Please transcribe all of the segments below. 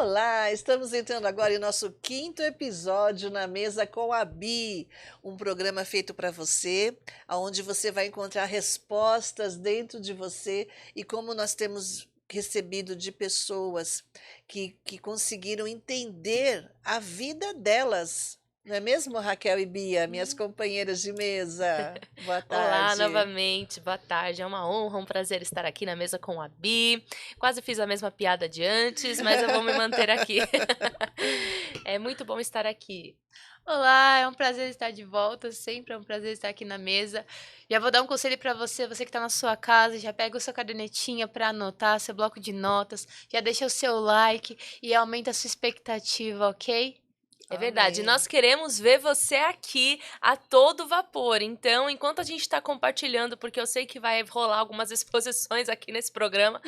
Olá, estamos entrando agora em nosso quinto episódio na Mesa com a Bi, um programa feito para você, onde você vai encontrar respostas dentro de você e como nós temos recebido de pessoas que conseguiram entender a vida delas. Não é mesmo, Raquel e Bia, minhas companheiras de mesa? Boa Olá, tarde. novamente, boa tarde. É uma honra, um prazer estar aqui na mesa com a Bi. Quase fiz a mesma piada de antes, mas eu vou me manter aqui. É muito bom estar aqui. Olá, é um prazer estar de volta, sempre é um prazer estar aqui na mesa. Já vou dar um conselho para você, você que está na sua casa, já pega a sua cadernetinha para anotar, seu bloco de notas, já deixa o seu like e aumenta a sua expectativa, ok? É verdade, Amém. nós queremos ver você aqui a todo vapor. Então, enquanto a gente está compartilhando, porque eu sei que vai rolar algumas exposições aqui nesse programa,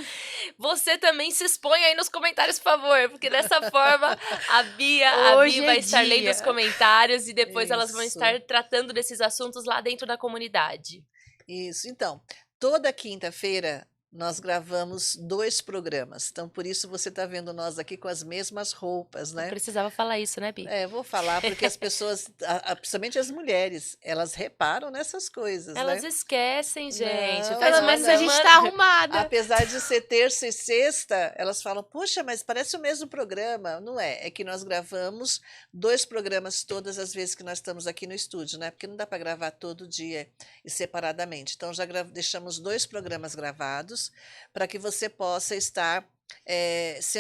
você também se expõe aí nos comentários, por favor, porque dessa forma a Bi Hoje é vai estar lendo dia. os comentários e depois elas vão Isso. estar tratando desses assuntos lá dentro da comunidade. Isso. Então, toda quinta-feira nós gravamos 2 programas. Então, por isso você está vendo nós aqui com as mesmas roupas, Eu né? precisava falar isso, né, Bi? Vou falar porque as pessoas, principalmente as mulheres, elas reparam nessas coisas, Elas né? esquecem, gente. Não, Faz Pelo não, uma menos a não. gente semana. tá arrumada. Apesar de ser terça e sexta, elas falam, poxa, mas parece o mesmo programa. Não é, é que nós gravamos 2 programas todas as vezes que nós estamos aqui no estúdio, né? Porque não dá para gravar todo dia e separadamente. Então, já deixamos 2 programas gravados para que você possa estar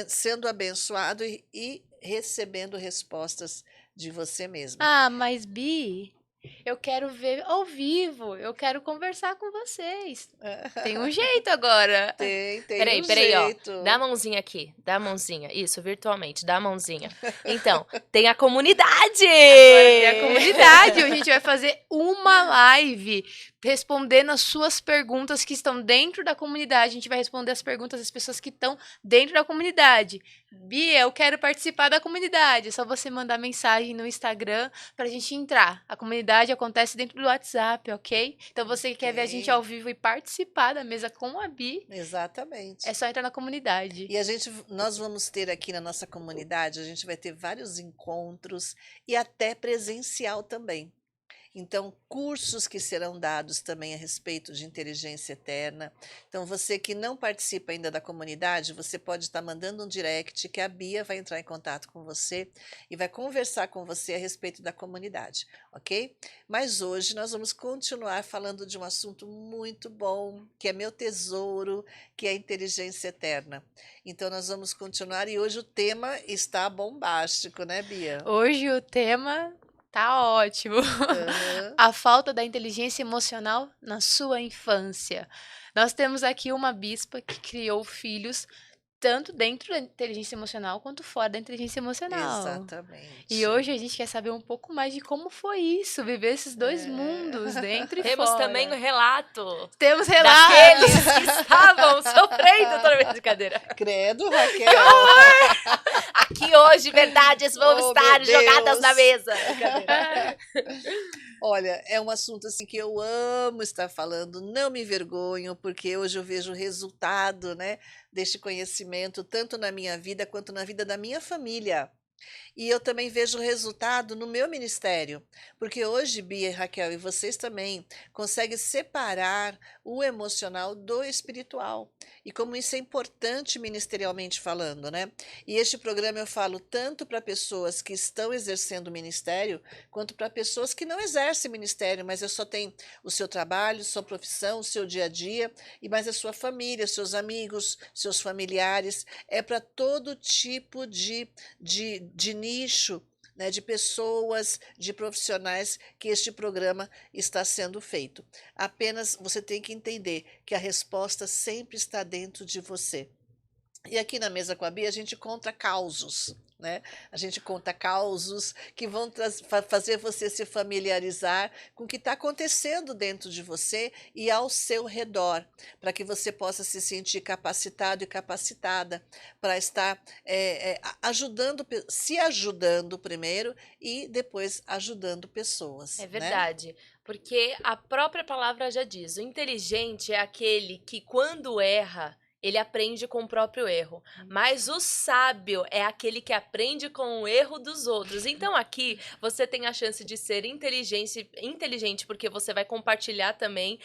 sendo abençoado e recebendo respostas de você mesma. Ah, mas Bi, eu quero ver ao vivo, eu quero conversar com vocês. Tem um jeito agora. Tem Peraí, um peraí, ó. jeito. Dá a mãozinha aqui. Dá a mãozinha. Isso, virtualmente. Dá a mãozinha. Então, tem a comunidade! Agora tem a comunidade. A gente vai fazer uma live respondendo as suas perguntas que estão dentro da comunidade. A gente vai responder as perguntas das pessoas que estão dentro da comunidade. Bia, eu quero participar da comunidade. É só você mandar mensagem no Instagram pra gente entrar. A comunidade acontece dentro do WhatsApp, ok? Então você que quer ver a gente Ok. ao vivo e participar da mesa com a Bi, Exatamente. é só entrar na comunidade. E nós vamos ter aqui na nossa comunidade, a gente vai ter vários encontros e até presencial também. Então, cursos que serão dados também a respeito de inteligência eterna. Então, você que não participa ainda da comunidade, você pode estar mandando um direct que a Bia vai entrar em contato com você e vai conversar com você a respeito da comunidade, ok? Mas hoje nós vamos continuar falando de um assunto muito bom, que é meu tesouro, que é a inteligência eterna. Então, nós vamos continuar e hoje o tema está bombástico, né, Bia? Hoje o tema tá ótimo. Aham. A falta da inteligência emocional na sua infância. Nós temos aqui uma bispa que criou filhos tanto dentro da inteligência emocional quanto fora da inteligência emocional. Exatamente. E hoje a gente quer saber um pouco mais de como foi isso, viver esses dois É. mundos, dentro e Temos fora. também o relato Temos daqueles relatos. que estavam sofrendo toda vez de cadeira. Credo, Raquel. Aqui hoje, verdades vão Oh, estar meu jogadas Deus. na mesa. Brincadeira. Olha, é um assunto assim que eu amo estar falando, não me envergonho, porque hoje eu vejo o resultado, né, deste conhecimento, tanto na minha vida quanto na vida da minha família. E eu também vejo o resultado no meu ministério, porque hoje, Bia e Raquel, e vocês também, conseguem separar o emocional do espiritual. E como isso é importante ministerialmente falando, né? E este programa eu falo tanto para pessoas que estão exercendo o ministério, quanto para pessoas que não exercem ministério, mas só tem o seu trabalho, sua profissão, o seu dia a dia, e mais a sua família, seus amigos, seus familiares. É para todo tipo de nicho, né, de pessoas, de profissionais que este programa está sendo feito. Apenas você tem que entender que a resposta sempre está dentro de você. E aqui na Mesa com a Bia a gente conta causos, né? A gente conta causos que vão fazer você se familiarizar com o que está acontecendo dentro de você e ao seu redor, para que você possa se sentir capacitado e capacitada para estar ajudando, se ajudando primeiro e depois ajudando pessoas, É né? verdade, porque a própria palavra já diz, o inteligente é aquele que quando erra, ele aprende com o próprio erro. Mas o sábio é aquele que aprende com o erro dos outros. Então aqui você tem a chance de ser inteligente porque você vai compartilhar também.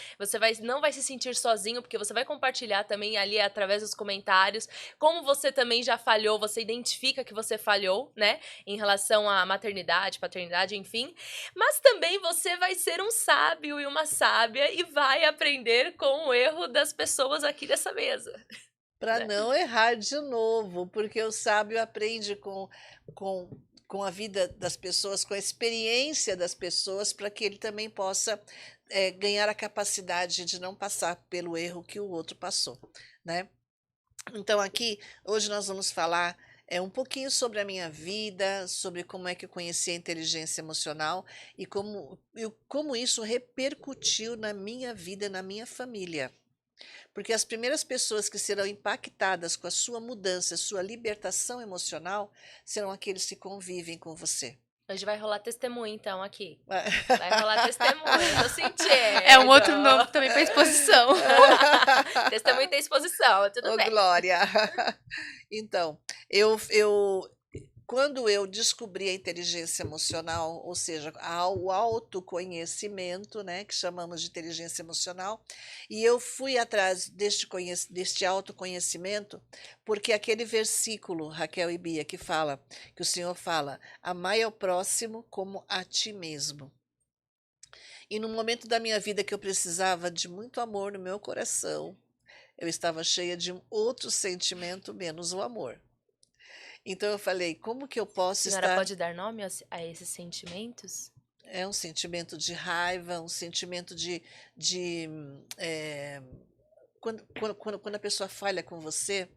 Não vai se sentir sozinho porque você vai compartilhar também ali através dos comentários. Como você também já falhou, você identifica que você falhou, né? Em relação à maternidade, paternidade, enfim. Mas também você vai ser um sábio e uma sábia e vai aprender com o erro das pessoas aqui dessa mesa. Para Né? não errar de novo, porque o sábio aprende com, com a vida das pessoas, com a experiência das pessoas, para que ele também possa ganhar a capacidade de não passar pelo erro que o outro passou, né? Então aqui, hoje nós vamos falar um pouquinho sobre a minha vida, sobre como é que eu conheci a inteligência emocional e como isso repercutiu na minha vida, na minha família. Porque as primeiras pessoas que serão impactadas com a sua mudança, sua libertação emocional, serão aqueles que convivem com você. Hoje vai rolar testemunho, então, aqui. Vai rolar testemunho, tô sentindo. É um outro nome também para exposição. Testemunho tem exposição, tudo Ô, bem. Glória! Então, quando eu descobri a inteligência emocional, ou seja, o autoconhecimento, né, que chamamos de inteligência emocional, e eu fui atrás deste autoconhecimento, porque aquele versículo, Raquel e Bia, que o Senhor fala, amai ao próximo como a ti mesmo. E no momento da minha vida que eu precisava de muito amor no meu coração, eu estava cheia de um outro sentimento menos o amor. Então eu falei, como que eu A posso senhora estar... pode dar nome a esses sentimentos? É um sentimento de raiva, um sentimento quando a pessoa falha com você,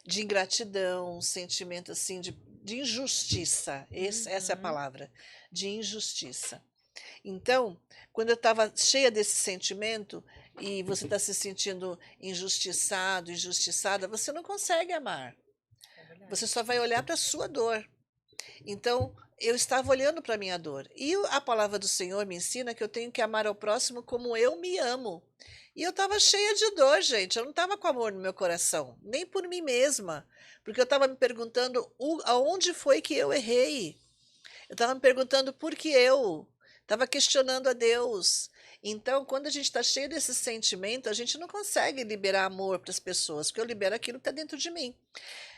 de ingratidão, um sentimento assim de injustiça. Essa é a palavra, de injustiça. Então, quando eu estava cheia desse sentimento e você está se sentindo injustiçado, injustiçada, você não consegue amar. Você só vai olhar para a sua dor. Então, eu estava olhando para a minha dor. E a palavra do Senhor me ensina que eu tenho que amar ao próximo como eu me amo. E eu estava cheia de dor, gente. Eu não estava com amor no meu coração, nem por mim mesma. Porque eu estava me perguntando aonde foi que eu errei. Eu estava me perguntando por que eu. Estava questionando a Deus. Então, quando a gente está cheio desse sentimento, a gente não consegue liberar amor para as pessoas, porque eu libero aquilo que está dentro de mim.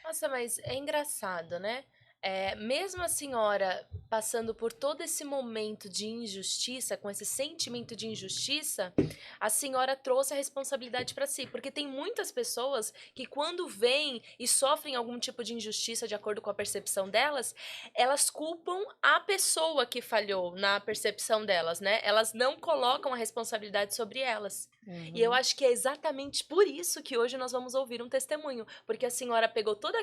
Nossa, mas é engraçado, né? Mesmo a senhora passando por todo esse momento de injustiça, com esse sentimento de injustiça, a senhora trouxe a responsabilidade para si. Porque tem muitas pessoas que, quando vêm e sofrem algum tipo de injustiça, de acordo com a percepção delas, elas culpam a pessoa que falhou na percepção delas, né? Elas não colocam a responsabilidade sobre elas. E eu acho que é exatamente por isso que hoje nós vamos ouvir um testemunho. Porque a senhora pegou todo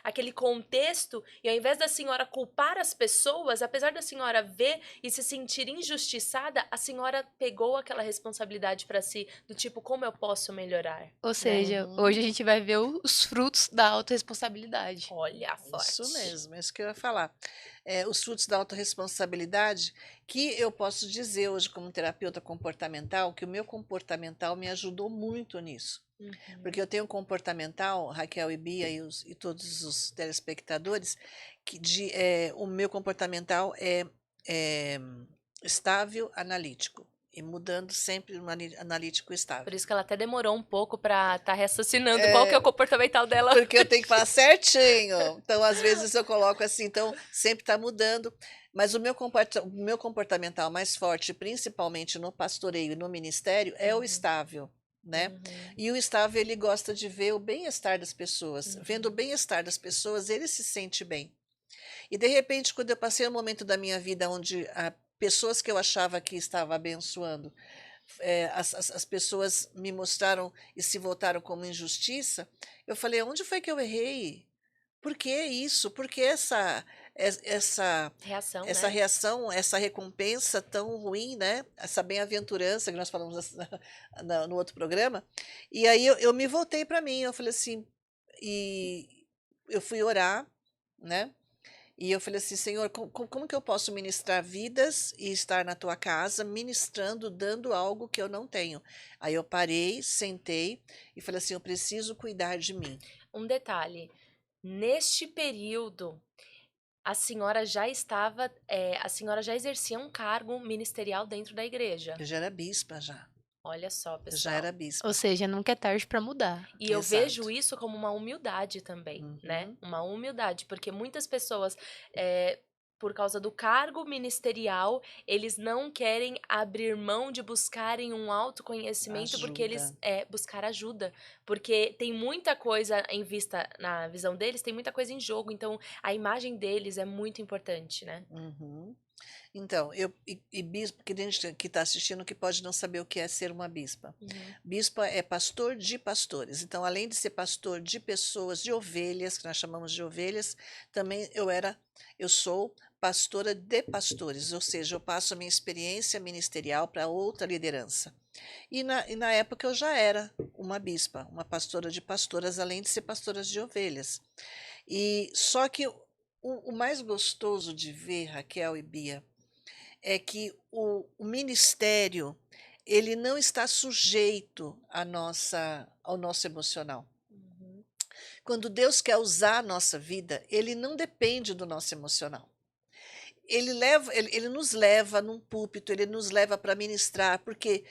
aquele contexto e, ao invés da senhora culpar as pessoas, apesar da senhora ver e se sentir injustiçada, a senhora pegou aquela responsabilidade para si, do tipo, como eu posso melhorar? Ou seja, hoje a gente vai ver os frutos da autorresponsabilidade. Olha, forte. Isso mesmo, é isso que eu ia falar. Os frutos da autorresponsabilidade, que eu posso dizer hoje como terapeuta comportamental, que o meu comportamental me ajudou muito nisso. Porque eu tenho um comportamental, Raquel e Bia e todos os telespectadores, o meu comportamental é estável, analítico. E mudando sempre um analítico estável. Por isso que ela até demorou um pouco para estar raciocinando qual que é o comportamental dela. Porque eu tenho que falar certinho. Então, às vezes, eu coloco assim, então, sempre está mudando. Mas o meu comportamental mais forte, principalmente no pastoreio e no ministério, é o estável. Né? E o estável, ele gosta de ver o bem-estar das pessoas. Vendo o bem-estar das pessoas, ele se sente bem. E, de repente, quando eu passei um momento da minha vida onde pessoas que eu achava que estava abençoando, as pessoas me mostraram e se voltaram como injustiça, eu falei, onde foi que eu errei? Por que isso? Por que essa reação, essa recompensa tão ruim, né? Essa bem-aventurança que nós falamos no outro programa. E aí eu me voltei para mim, eu falei assim, e eu fui orar, né? E eu falei assim: Senhor, como que eu posso ministrar vidas e estar na tua casa, ministrando, dando algo que eu não tenho? Aí eu parei, sentei e falei assim: eu preciso cuidar de mim. Um detalhe, neste período, a senhora já exercia um cargo ministerial dentro da igreja. Eu já era bispa já. Olha só, Eu já era pessoal. bispa. Ou seja, nunca é tarde pra mudar. E eu Exato. vejo isso como uma humildade também, né? Uhum. Uma humildade, porque muitas pessoas, por causa do cargo ministerial, eles não querem abrir mão de buscarem um autoconhecimento, porque eles Ajuda. buscar ajuda, porque tem muita coisa em vista, na visão deles, tem muita coisa em jogo, então a imagem deles é muito importante, né? Uhum. Então, e bispo, que tem gente que está assistindo que pode não saber o que é ser uma bispa. Uhum. Bispa é pastor de pastores. Então, além de ser pastor de pessoas, de ovelhas, que nós chamamos de ovelhas, também eu sou pastora de pastores, ou seja, eu passo a minha experiência ministerial para outra liderança. E na época eu já era uma bispa, uma pastora de pastoras, além de ser pastoras de ovelhas. E só que o mais gostoso de ver, Raquel e Bia, é que o ministério, ele não está sujeito ao nosso emocional. Uhum. Quando Deus quer usar a nossa vida, ele não depende do nosso emocional. Ele nos leva num púlpito, ele nos leva para ministrar, porque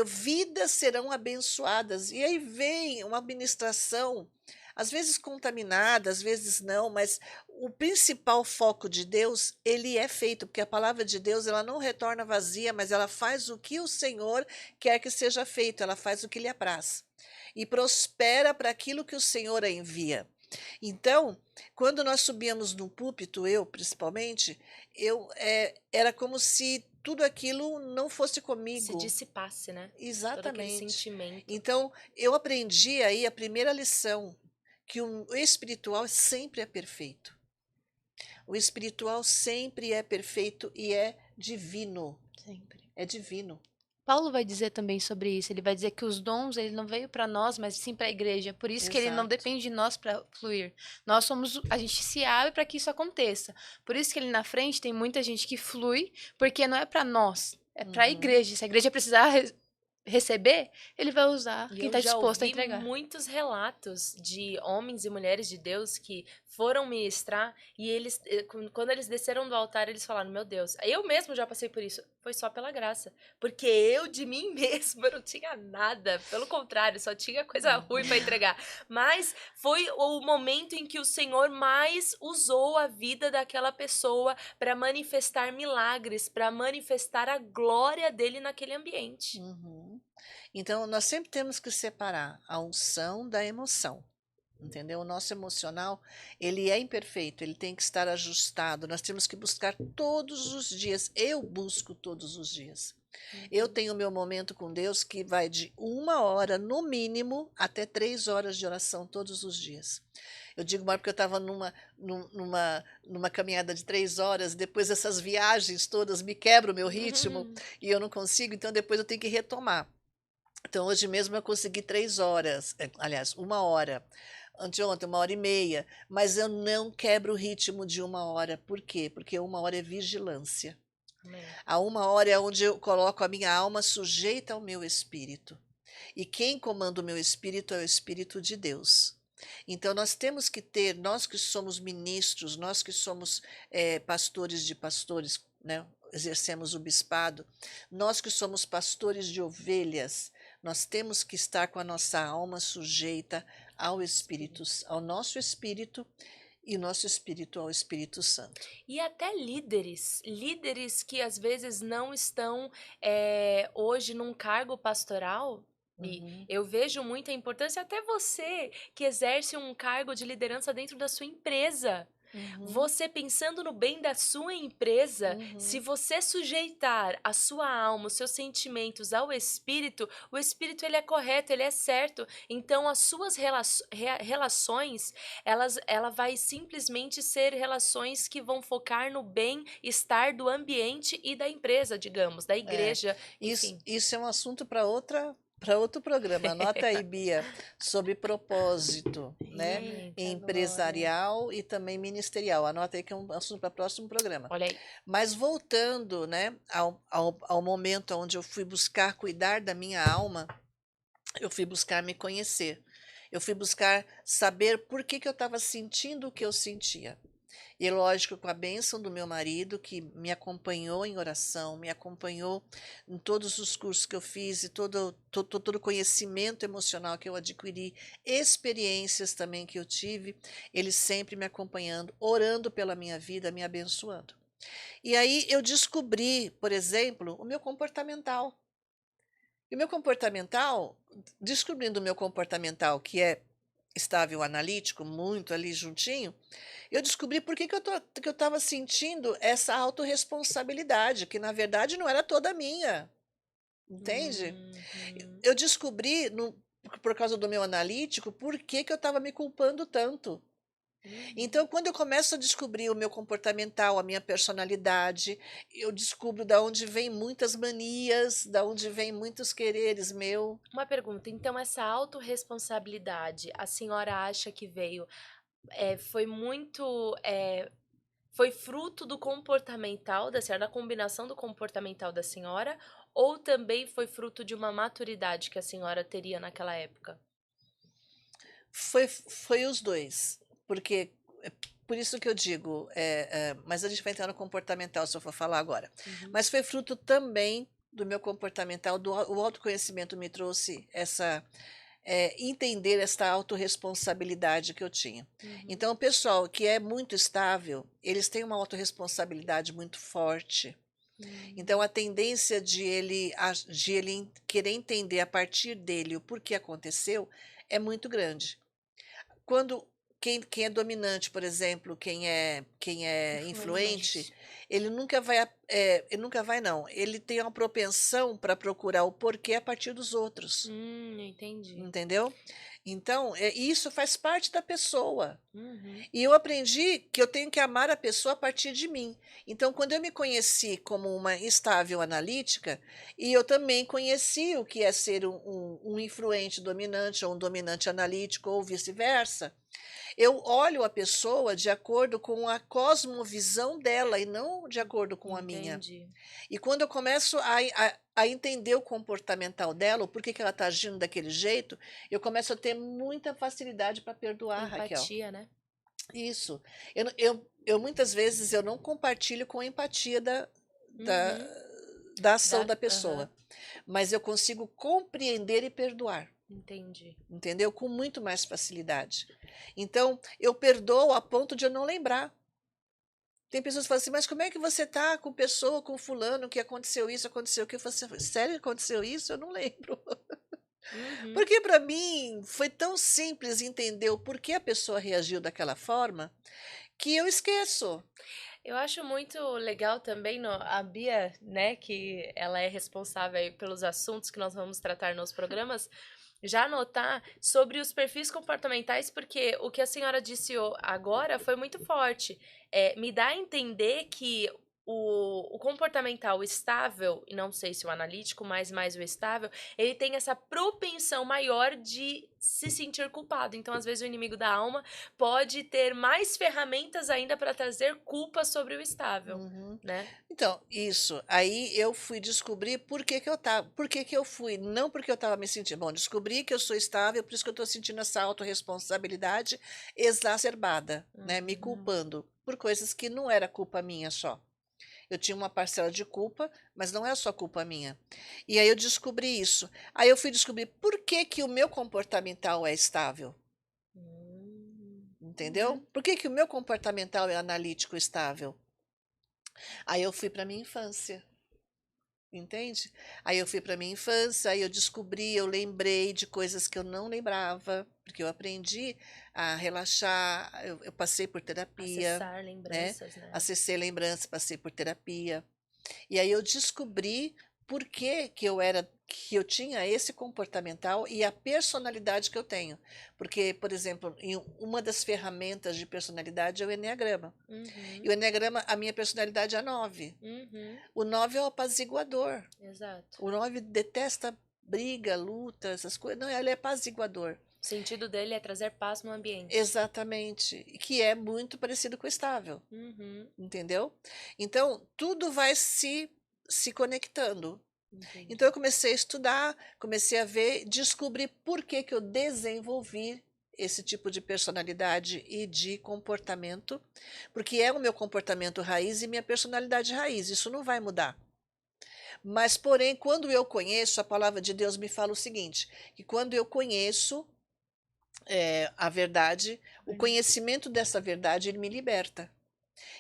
vidas serão abençoadas. E aí vem uma ministração, às vezes contaminada, às vezes não, mas o principal foco de Deus, ele é feito, porque a palavra de Deus, ela não retorna vazia, mas ela faz o que o Senhor quer que seja feito, ela faz o que lhe apraz. E prospera para aquilo que o Senhor a envia. Então, quando nós subíamos no púlpito, eu principalmente, era como se tudo aquilo não fosse Se comigo. dissipasse, né? Todo aquele Exatamente. sentimento. Então, eu aprendi aí a primeira lição, que o espiritual sempre é perfeito. O espiritual sempre é perfeito e é divino. Sempre. É divino. Paulo vai dizer também sobre isso. Ele vai dizer que os dons, ele não veio para nós, mas sim para a igreja. Por isso que ele não Exato. depende de nós para fluir. Nós somos, a gente se abre para que isso aconteça. Por isso que ele na frente tem muita gente que flui, porque não é para nós, é para a Uhum. igreja. Se a igreja precisar receber, ele vai usar E quem eu está já disposto a ouvi entregar. muitos relatos de homens e mulheres de Deus que foram ministrar e eles, quando eles desceram do altar, eles falaram: Meu Deus, eu mesmo já passei por isso. Foi só pela graça. Porque eu, de mim mesma, não tinha nada. Pelo contrário, só tinha coisa ruim para entregar. Mas foi o momento em que o Senhor mais usou a vida daquela pessoa para manifestar milagres, para manifestar a glória dele naquele ambiente. Uhum. Então, nós sempre temos que separar a unção da emoção. Entendeu? O nosso emocional, ele é imperfeito, ele tem que estar ajustado. Nós temos que buscar todos os dias. Eu busco todos os dias. Eu tenho o meu momento com Deus que vai de 1 hora, no mínimo, até 3 horas de oração todos os dias. Eu digo mais porque eu estava numa caminhada de 3 horas, depois essas viagens todas me quebram o meu ritmo e eu não consigo, então depois eu tenho que retomar. Então, hoje mesmo eu consegui 3 horas, aliás, 1 hora. Anteontem, 1 hora e meia. Mas eu não quebro o ritmo de 1 hora. Por quê? Porque 1 hora é vigilância. Amém. A 1 hora é onde eu coloco a minha alma sujeita ao meu espírito. E quem comanda o meu espírito é o Espírito de Deus. Então, nós temos que ter, nós que somos ministros, nós que somos pastores de pastores, né? Exercemos o bispado, nós que somos pastores de ovelhas, nós temos que estar com a nossa alma sujeita ao Espírito, ao nosso espírito e nosso espírito ao Espírito Santo. E até líderes que às vezes não estão hoje num cargo pastoral. Bi, Uhum. eu vejo muita importância, até você que exerce um cargo de liderança dentro da sua empresa. Uhum. Você pensando no bem da sua empresa, Uhum. se você sujeitar a sua alma, os seus sentimentos ao Espírito, o Espírito ele é correto, ele é certo. Então as suas relações, ela vai simplesmente ser relações que vão focar no bem-estar do ambiente e da empresa, digamos, da igreja, enfim. Isso é um assunto para outra para outro programa. Anota aí, Bia, sobre propósito, né? Eita, Empresarial e também ministerial. Anota aí que é um assunto para o próximo programa. olha aí. Mas voltando, né, ao momento onde eu fui buscar cuidar da minha alma, eu fui buscar me conhecer. Eu fui buscar saber por que eu estava sentindo o que eu sentia. E lógico, com a bênção do meu marido, que me acompanhou em oração, me acompanhou em todos os cursos que eu fiz e todo o conhecimento emocional que eu adquiri, experiências também que eu tive, ele sempre me acompanhando, orando pela minha vida, me abençoando. E aí eu descobri, por exemplo, o meu comportamental. E o meu comportamental, descobrindo o meu comportamental, que é estável analítico, muito ali juntinho, eu descobri por que que eu estava sentindo essa autorresponsabilidade, que na verdade não era toda minha, entende? Uhum. Eu descobri, por causa do meu analítico, por que que eu estava me culpando tanto. Então, quando eu começo a descobrir o meu comportamental, a minha personalidade, eu descubro da onde vem muitas manias, da onde vem muitos quereres meu. Uma pergunta, então essa autorresponsabilidade, a senhora acha que veio, foi muito, foi fruto do comportamental da senhora, da combinação do comportamental da senhora, ou também foi fruto de uma maturidade que a senhora teria naquela época? Foi os dois, porque por isso que eu digo, mas a gente vai entrar no comportamental se eu for falar agora. Uhum, Mas foi fruto também do meu comportamental, o autoconhecimento me trouxe entender essa autorresponsabilidade que eu tinha. uhum, Então, o pessoal que é muito estável, eles têm uma autorresponsabilidade muito forte. Então, a tendência de ele querer entender a partir dele o porquê aconteceu é muito grande. Quando quem é dominante, por exemplo, quem é influente, influente. ele nunca vai não, ele tem uma propensão para procurar o porquê a partir dos outros, Entendi. entendeu? Então, isso faz parte da pessoa. Uhum, E eu aprendi que eu tenho que amar a pessoa a partir de mim. Então, quando eu me conheci como uma estável analítica, e eu também conheci o que é ser um influente dominante ou um dominante analítico ou vice-versa, eu olho a pessoa de acordo com a cosmovisão dela e não de acordo com a minha. entendi. E quando eu começo a entender o comportamental dela, o porquê que ela está agindo daquele jeito, eu começo a ter muita facilidade para perdoar, Raquel. Empatia, né? Isso. Eu muitas vezes eu não compartilho com a empatia da, Uhum, da ação dá, da aham, pessoa, mas eu consigo compreender e perdoar, entendi. entendeu? Com muito mais facilidade. Então, eu perdoo a ponto de eu não lembrar. Tem pessoas que falam assim, mas como é que você tá com pessoa, com fulano, que aconteceu isso, aconteceu aquilo? Eu falo assim, sério que aconteceu isso? Eu não lembro. Uhum. Porque para mim foi tão simples entender o porquê a pessoa reagiu daquela forma, que eu esqueço. Eu acho muito legal também a Bia, né, que ela é responsável aí pelos assuntos que nós vamos tratar nos programas, já anotar sobre os perfis comportamentais, porque o que a senhora disse agora foi muito forte. Me dá a entender que o comportamental estável, e não sei se o analítico, mas mais o estável, ele tem essa propensão maior de se sentir culpado. Então, às vezes, o inimigo da alma pode ter mais ferramentas ainda para trazer culpa sobre o estável, Uhum. né? Então, isso. Aí eu fui descobrir por que que eu fui, não porque eu estava me sentindo, bom, descobri que eu sou estável, por isso que eu estou sentindo essa autorresponsabilidade exacerbada, né, me Uhum. culpando por coisas que não era culpa minha só. Eu tinha uma parcela de culpa, mas não é só culpa minha. E aí eu descobri isso. Aí eu fui descobrir por que que o meu comportamental é estável, entendeu? Uhum. Por que que o meu comportamental é analítico estável? Aí eu fui para minha infância. Entende? Aí eu fui para minha infância, aí eu descobri, eu lembrei de coisas que eu não lembrava, porque eu aprendi a relaxar, eu passei por terapia, Acessar né? lembranças, né? Acessei lembranças, passei por terapia. E aí eu descobri por que que eu tinha esse comportamental e a personalidade que eu tenho. Porque, por exemplo, em uma das ferramentas de personalidade é o enneagrama. E Uhum. o enneagrama, a minha personalidade é a 9. Uhum. O 9 é o apaziguador. Exato. O 9 detesta briga, luta, essas coisas. Não, ele é apaziguador. O sentido dele é trazer paz no ambiente. Exatamente. Que é muito parecido com o estável. Uhum, Entendeu? Então, tudo vai se conectando. entendi. Então, eu comecei a estudar, comecei a ver, descobri por que que eu desenvolvi esse tipo de personalidade e de comportamento, porque é o meu comportamento raiz e minha personalidade raiz, isso não vai mudar. Mas, porém, quando eu conheço, a palavra de Deus me fala o seguinte, que quando eu conheço a verdade, o conhecimento dessa verdade, ele me liberta.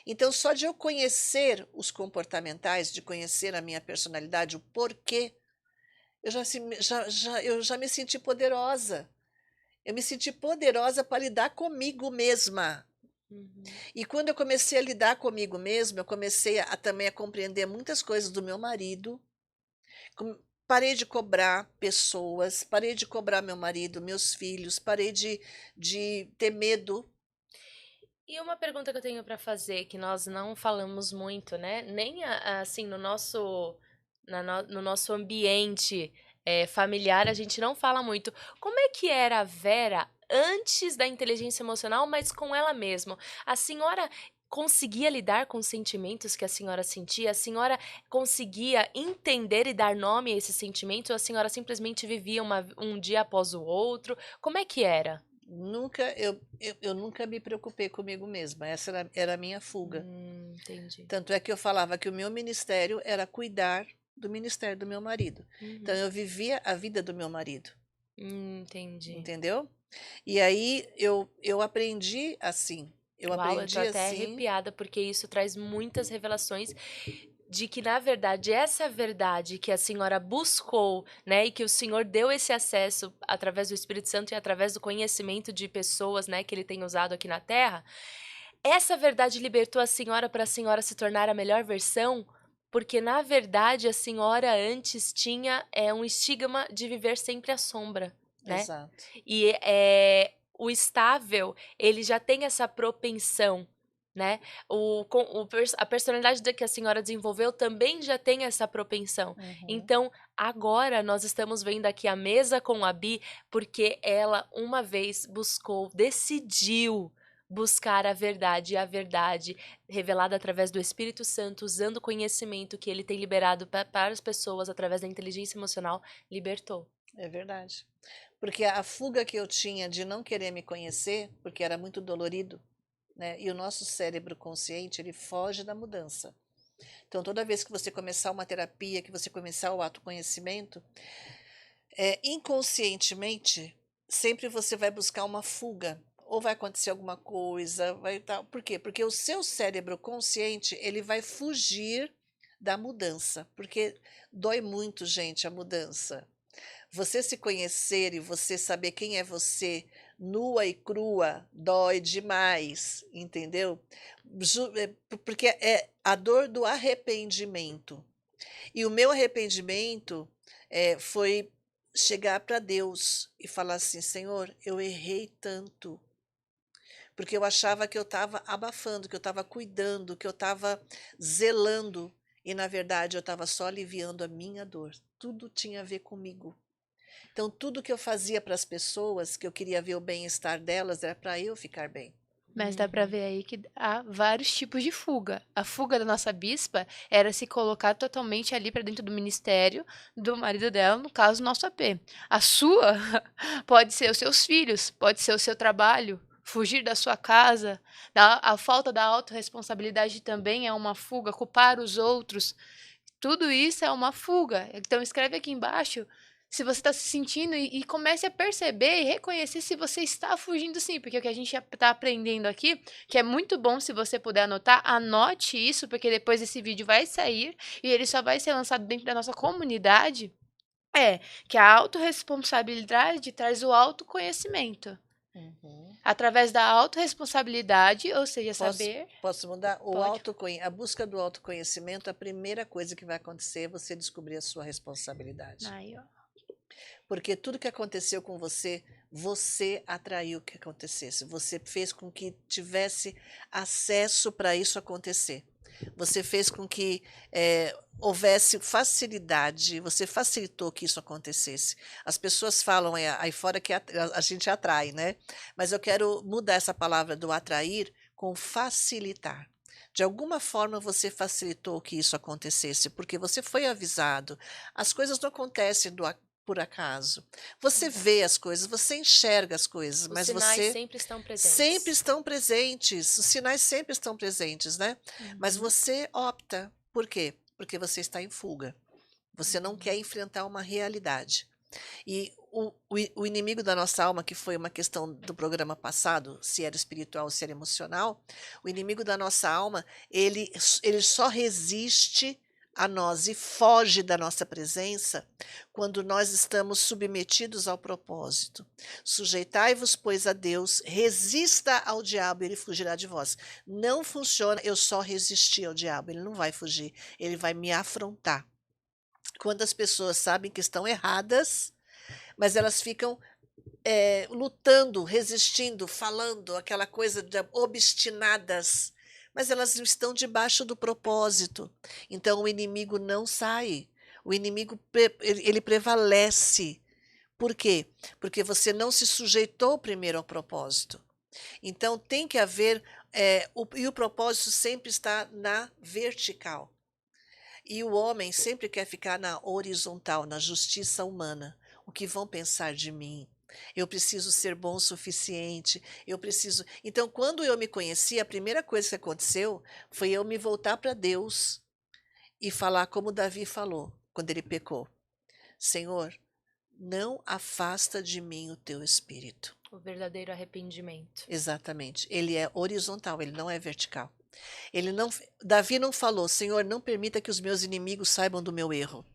Então, só de eu conhecer os comportamentais, de conhecer a minha personalidade, o porquê, eu já me senti poderosa. Eu me senti poderosa para lidar comigo mesma. Uhum. E quando eu comecei a lidar comigo mesma, eu comecei também a compreender muitas coisas do meu marido. Parei de cobrar pessoas, parei de cobrar meu marido, meus filhos, parei de ter medo. E uma pergunta que eu tenho para fazer, que nós não falamos muito, né? Nem assim no nosso no nosso ambiente familiar a gente não fala muito. Como é que era a Vera antes da inteligência emocional, mas com ela mesma? A senhora conseguia lidar com os sentimentos que a senhora sentia? A senhora conseguia entender e dar nome a esses sentimentos? Ou a senhora simplesmente vivia um dia após o outro? Como é que era? Eu nunca me preocupei comigo mesma, essa era a minha fuga. Entendi. Tanto é que eu falava que o meu ministério era cuidar do ministério do meu marido. Então Uhum. eu vivia a vida do meu marido, Entendi. entendeu? E aí eu aprendi assim, eu Uau, eu tô aprendi até assim, arrepiada, porque isso traz muitas revelações de que, na verdade, essa verdade que a senhora buscou, né, e que o Senhor deu esse acesso através do Espírito Santo e através do conhecimento de pessoas, né, que ele tem usado aqui na Terra, essa verdade libertou para a senhora se tornar a melhor versão, porque, na verdade, a senhora antes tinha um estigma de viver sempre à sombra, né? exato. E o estável, ele já tem essa propensão, né? A personalidade que a senhora desenvolveu também já tem essa propensão. Uhum. Então, agora nós estamos vendo aqui a mesa com a Bi, porque ela uma vez decidiu buscar a verdade, e a verdade revelada através do Espírito Santo, usando o conhecimento que ele tem liberado para as pessoas através da inteligência emocional, libertou. É verdade. Porque a fuga que eu tinha de não querer me conhecer, porque era muito dolorido, né? E o nosso cérebro consciente, ele foge da mudança. Então, toda vez que você começar uma terapia, que você começar o autoconhecimento, inconscientemente, sempre você vai buscar uma fuga. Ou vai acontecer alguma coisa, vai tal. Por quê? Porque o seu cérebro consciente, ele vai fugir da mudança. Porque dói muito, gente, a mudança. Você se conhecer e você saber quem é você, nua e crua, dói demais, entendeu? Porque é a dor do arrependimento. E o meu arrependimento foi chegar para Deus e falar assim: Senhor, eu errei tanto. Porque eu achava que eu estava abafando, que eu estava cuidando, que eu estava zelando. E, na verdade, eu estava só aliviando a minha dor. Tudo tinha a ver comigo. Então, tudo que eu fazia para as pessoas, que eu queria ver o bem-estar delas, era para eu ficar bem. Mas dá pra ver aí que há vários tipos de fuga. A fuga da nossa bispa era se colocar totalmente ali pra dentro do ministério do marido dela, no caso, nosso AP. A sua pode ser os seus filhos, pode ser o seu trabalho, fugir da sua casa. A falta da autorresponsabilidade também é uma fuga, culpar os outros. Tudo isso é uma fuga. Então escreve aqui embaixo se você está se sentindo e comece a perceber e reconhecer se você está fugindo sim, porque o que a gente está aprendendo aqui, que é muito bom se você puder anotar, anote isso, porque depois esse vídeo vai sair e ele só vai ser lançado dentro da nossa comunidade, que a autorresponsabilidade traz o autoconhecimento. Uhum. Através da autorresponsabilidade, ou seja, Posso, saber, posso mudar? pode. A busca do autoconhecimento, a primeira coisa que vai acontecer é você descobrir a sua responsabilidade. Aí, ó. Porque tudo que aconteceu com você, você atraiu que acontecesse. Você fez com que tivesse acesso para isso acontecer. Você fez com que houvesse facilidade, você facilitou que isso acontecesse. As pessoas falam aí fora que a gente atrai, né? Mas eu quero mudar essa palavra do atrair com facilitar. De alguma forma você facilitou que isso acontecesse, porque você foi avisado. As coisas não acontecem por acaso. Você vê as coisas, você enxerga as coisas, Os mas sinais você sempre estão sempre presentes. estão presentes, os sinais sempre estão presentes, né? Mas Uhum. você opta. Por quê? Porque você está em fuga. Você não quer enfrentar uma realidade. E o inimigo da nossa alma, que foi uma questão do programa passado, se era espiritual ou se era emocional, o inimigo da nossa alma, ele só resiste a nós e foge da nossa presença quando nós estamos submetidos ao propósito. Sujeitai-vos, pois, a Deus, resista ao diabo, ele fugirá de vós. Não funciona eu só resistir ao diabo, ele não vai fugir, ele vai me afrontar. Quando as pessoas sabem que estão erradas, mas elas ficam lutando, resistindo, falando aquela coisa de obstinadas, mas elas estão debaixo do propósito. Então o inimigo não sai, o inimigo ele prevalece. Por quê? Porque você não se sujeitou primeiro ao propósito. Então tem que haver, e o propósito sempre está na vertical. E o homem sempre quer ficar na horizontal, na justiça humana. O que vão pensar de mim? Eu preciso ser bom o suficiente, eu preciso. Então, quando eu me conheci, a primeira coisa que aconteceu foi eu me voltar para Deus e falar como Davi falou, quando ele pecou: Senhor, não afasta de mim o teu espírito. O verdadeiro arrependimento. Exatamente. Ele é horizontal, ele não é vertical. Davi não falou: Senhor, não permita que os meus inimigos saibam do meu erro.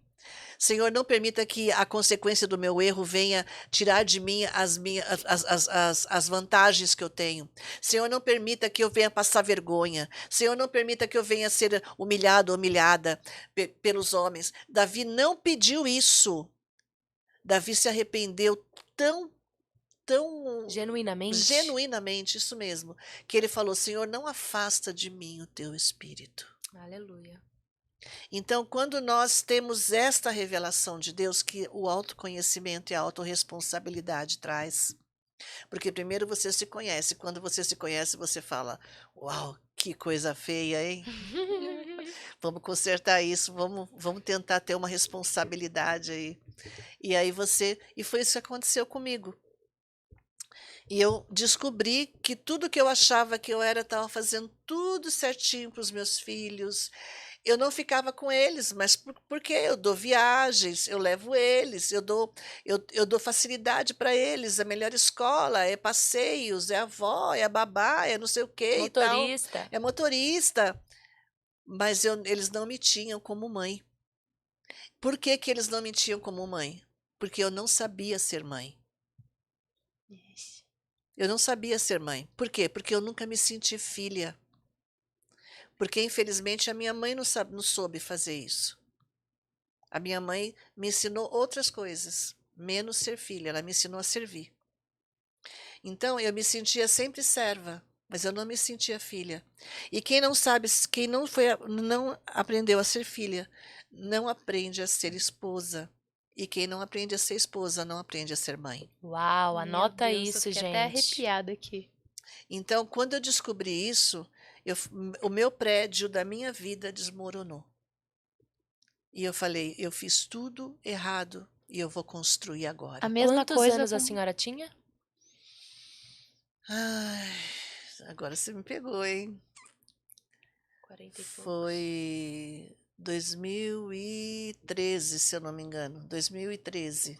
Senhor, não permita que a consequência do meu erro venha tirar de mim as vantagens que eu tenho. Senhor, não permita que eu venha passar vergonha. Senhor, não permita que eu venha ser humilhado, humilhada pelos homens. Davi não pediu isso. Davi se arrependeu tão Genuinamente. genuinamente, isso mesmo, que ele falou: Senhor, não afasta de mim o teu espírito. Aleluia. Então, quando nós temos esta revelação de Deus, que o autoconhecimento e a autorresponsabilidade traz, porque primeiro você se conhece, quando você se conhece, você fala: uau, que coisa feia, hein? Vamos consertar isso, vamos tentar ter uma responsabilidade aí. E foi isso que aconteceu comigo. E eu descobri que tudo que eu achava que eu era, estava fazendo tudo certinho para os meus filhos. Eu não ficava com eles, mas porque eu dou viagens, eu levo eles, eu dou facilidade para eles, a melhor escola, é passeios, é a avó, é a babá, é não sei o quê e tal, Motorista. é motorista. Mas eles não me tinham como mãe. Por que que eles não me tinham como mãe? Porque eu não sabia ser mãe. Eu não sabia ser mãe. Por quê? Porque eu nunca me senti filha. Porque, infelizmente, a minha mãe não soube fazer isso. A minha mãe me ensinou outras coisas, menos ser filha, ela me ensinou a servir. Então, eu me sentia sempre serva, mas eu não me sentia filha. E quem não sabe, quem não aprendeu a ser filha, não aprende a ser esposa. E quem não aprende a ser esposa, não aprende a ser mãe. Uau, Meu anota Deus, eu isso, fiquei gente. até arrepiada aqui. Então, quando eu descobri isso, o meu prédio da minha vida desmoronou. E eu falei: eu fiz tudo errado e eu vou construir A agora. mesma Quantos coisa anos a com- senhora tinha? Ai, agora você me pegou, hein? 40 e poucos. Foi 2013, se eu não me engano. 2013.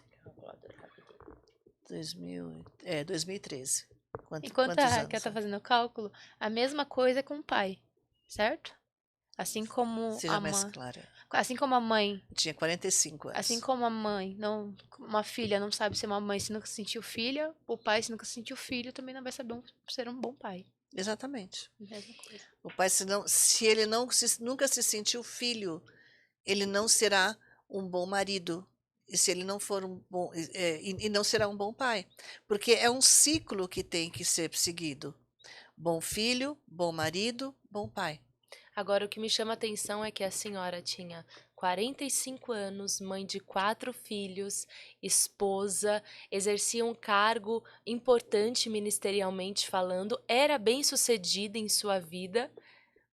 2013. Enquanto Quantos a Raquel anos? tá fazendo o cálculo, a mesma coisa com o pai, certo? Assim como Seja a mais mãe, clara. assim como a mãe, Eu tinha 45 anos. assim como a mãe, não, uma filha não sabe ser uma mãe se nunca se sentiu filha, o pai se nunca se sentiu filho também não vai saber ser um bom pai. Exatamente. Mesma coisa. O pai, se ele nunca se sentiu filho, ele não será um bom marido. E se ele não for um bom. E não será um bom pai. Porque é um ciclo que tem que ser seguido. Bom filho, bom marido, bom pai. Agora, o que me chama a atenção é que a senhora tinha 45 anos, mãe de 4 filhos, esposa, exercia um cargo importante ministerialmente falando, era bem-sucedida em sua vida,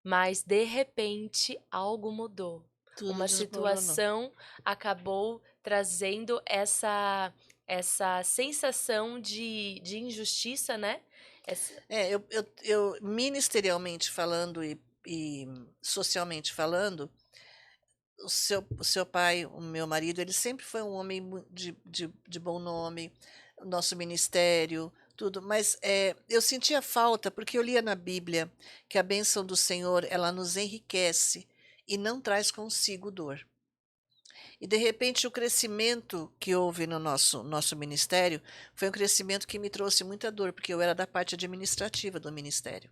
mas de repente algo mudou. Tudo Uma desmoronou. situação acabou trazendo essa sensação de injustiça, né? Eu ministerialmente falando e socialmente falando, o seu pai, o meu marido, ele sempre foi um homem de bom nome, o nosso ministério, tudo, mas eu sentia falta, porque eu lia na Bíblia que a bênção do Senhor, ela nos enriquece e não traz consigo dor. E de repente o crescimento que houve no nosso ministério foi um crescimento que me trouxe muita dor, porque eu era da parte administrativa do ministério.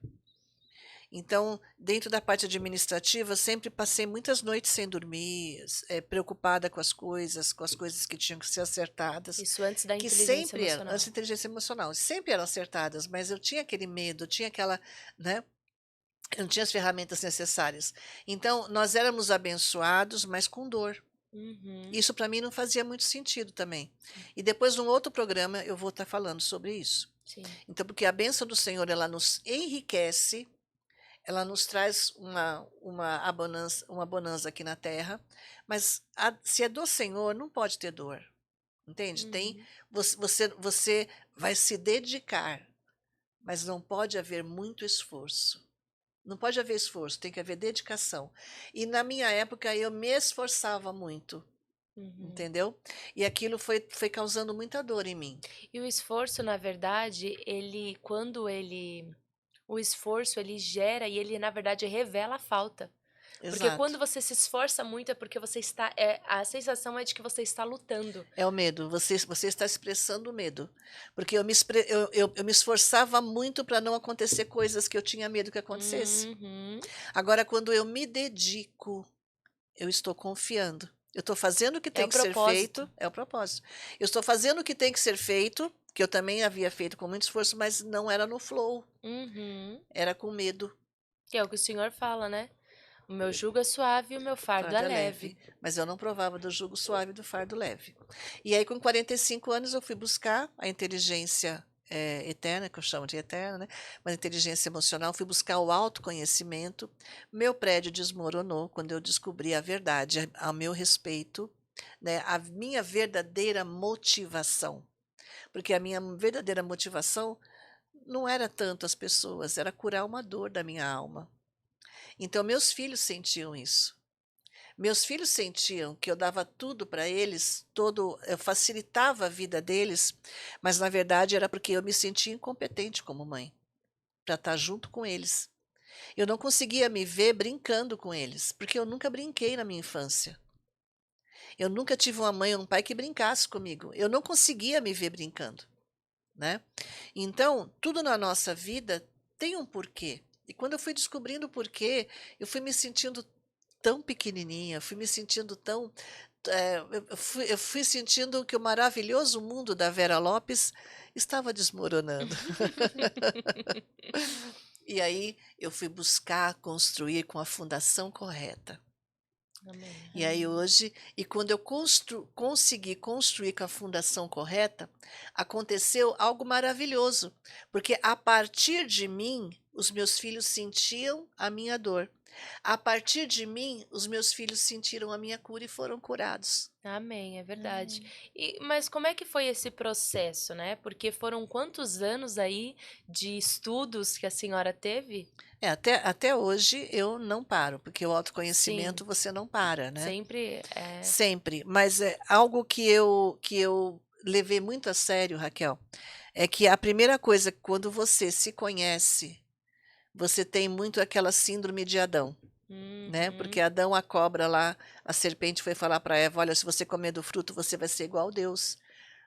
Então, dentro da parte administrativa, sempre passei muitas noites sem dormir, preocupada com as coisas que tinham que ser acertadas, Isso antes da que inteligência sempre eram, emocional. antes da inteligência emocional, sempre eram acertadas, mas eu tinha aquele medo, eu tinha aquela, né? Eu não tinha as ferramentas necessárias. Então, nós éramos abençoados, mas com dor. Uhum, Isso para mim não fazia muito sentido também. E depois, num outro programa, eu vou estar falando sobre isso. sim. Então, porque a bênção do Senhor, ela nos enriquece, ela nos traz uma bonança aqui na terra, mas se é do Senhor, não pode ter dor, entende? Uhum. Você vai se dedicar, mas não pode haver muito esforço. Não pode haver esforço, tem que haver dedicação. E na minha época eu me esforçava muito, Uhum. entendeu? E aquilo foi causando muita dor em mim. E o esforço, na verdade, o esforço ele gera e ele, na verdade, revela a falta. Porque quando Exato. você se esforça muito é porque você está, a sensação é de que você está lutando. É o medo, você está expressando o medo. Porque eu me esforçava muito para não acontecer coisas que eu tinha medo que acontecesse. Uhum. Agora, quando eu me dedico, eu estou confiando. Eu estou fazendo o que É tem o que ser propósito. feito, é o propósito. Eu estou fazendo o que tem que ser feito, que eu também havia feito com muito esforço, mas não era no flow, Uhum. era com medo. Que é o que o senhor fala, né? O meu jugo é suave e o meu fardo é Fardo é leve. leve, mas eu não provava do jugo suave e do fardo leve. E aí, com 45 anos, eu fui buscar a inteligência eterna, que eu chamo de eterna, né? Mas inteligência emocional, fui buscar o autoconhecimento. Meu prédio desmoronou quando eu descobri a verdade ao meu respeito, né? A minha verdadeira motivação. Porque a minha verdadeira motivação não era tanto as pessoas, era curar uma dor da minha alma. Então, meus filhos sentiam isso. Meus filhos sentiam que eu dava tudo para eles, eu facilitava a vida deles, mas na verdade era porque eu me sentia incompetente como mãe, para estar junto com eles. Eu não conseguia me ver brincando com eles, porque eu nunca brinquei na minha infância. Eu nunca tive uma mãe ou um pai que brincasse comigo. Eu não conseguia me ver brincando, né? Então, tudo na nossa vida tem um porquê. E quando eu fui descobrindo o porquê, eu fui me sentindo tão pequenininha, fui me sentindo tão. Eu fui sentindo que o maravilhoso mundo da Vera Lopes estava desmoronando. E aí eu fui buscar construir com a fundação correta. Amém. E aí hoje, e quando eu consegui construir com a fundação correta, aconteceu algo maravilhoso, porque a partir de mim, os meus filhos sentiam a minha dor. A partir de mim, os meus filhos sentiram a minha cura e foram curados. Amém, é verdade. Mas como é que foi esse processo, né? Porque foram quantos anos aí de estudos que a senhora teve? Até hoje eu não paro, porque o Sim, autoconhecimento você não para, né? sempre é. Sempre. Mas é algo que eu levei muito a sério, Raquel, é que a primeira coisa, quando você se conhece, você tem muito aquela síndrome de Adão, né? Porque Uhum. Adão, a cobra lá, a serpente foi falar para Eva: olha, se você comer do fruto, você vai ser igual a Deus.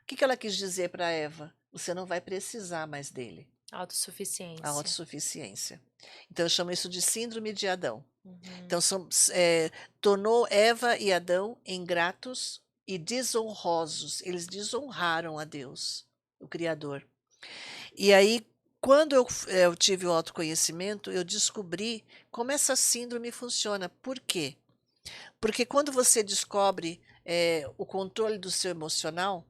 O que ela quis dizer para Eva? Você não vai precisar mais dele, a Autossuficiência. autossuficiência. Então eu chamo isso de síndrome de Adão. Uhum. Então tornou Eva e Adão ingratos e desonrosos. Eles desonraram a Deus, o Criador. E aí Quando eu tive o autoconhecimento, eu descobri como essa síndrome funciona. Por quê? Porque quando você descobre o controle do seu emocional,